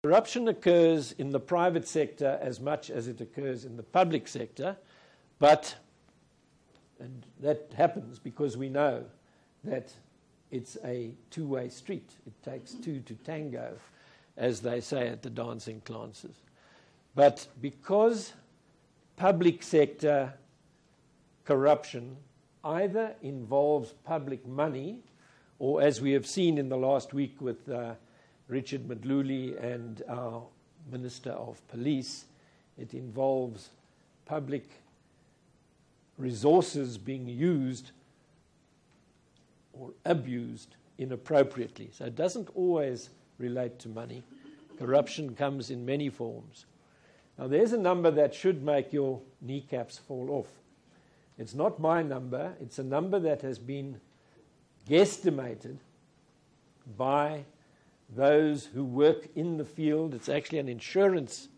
Corruption occurs in the private sector as much as it occurs in the public sector, and that happens because we know that it's a two-way street. It takes two to tango, as they say at the dancing classes. But because public sector corruption either involves public money, or as we have seen in the last week with Richard Madluli and our Minister of Police, it involves public resources being used or abused inappropriately. So it doesn't always relate to money. Corruption comes in many forms. Now there's a number that should make your kneecaps fall off. It's not my number. It's a number that has been guesstimated by those who work in the field. It's actually an insurance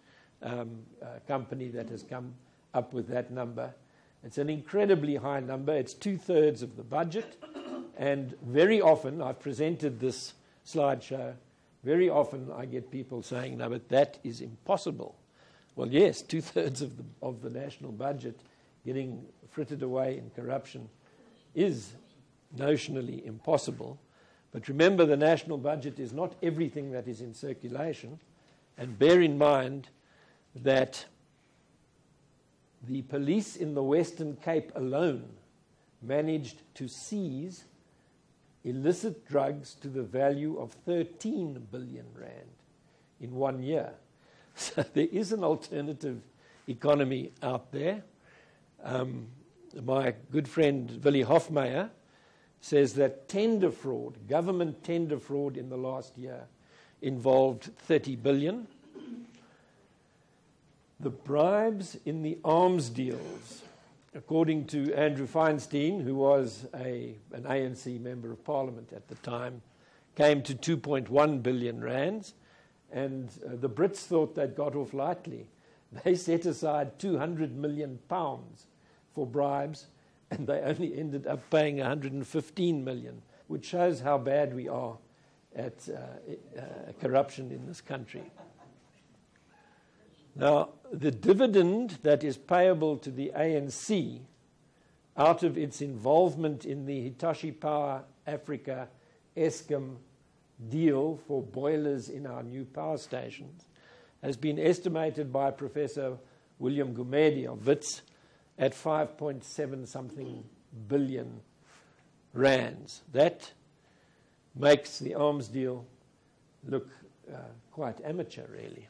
company that has come up with that number. It's an incredibly high number. It's 2/3 of the budget. And very often, I've presented this slideshow, very often I get people saying, no, but that is impossible. Well, yes, 2/3 of the national budget getting frittered away in corruption is notionally impossible. But remember, the national budget is not everything that is in circulation. And bear in mind that the police in the Western Cape alone managed to seize illicit drugs to the value of 13 billion rand in 1 year. So there is an alternative economy out there. My good friend Willie Hofmeyer says that tender fraud, government tender fraud in the last year involved 30 billion. The bribes in the arms deals, according to Andrew Feinstein, who was an ANC member of parliament at the time, came to 2.1 billion rands, and the Brits thought they'd got off lightly. They set aside 200 million pounds for bribes, and they only ended up paying 115 million, which shows how bad we are at corruption in this country. Now, the dividend that is payable to the ANC out of its involvement in the Hitachi Power Africa Eskom deal for boilers in our new power stations has been estimated by Professor William Gumede of WITS at 5.7 something billion rands. That makes the arms deal look quite amateur, really.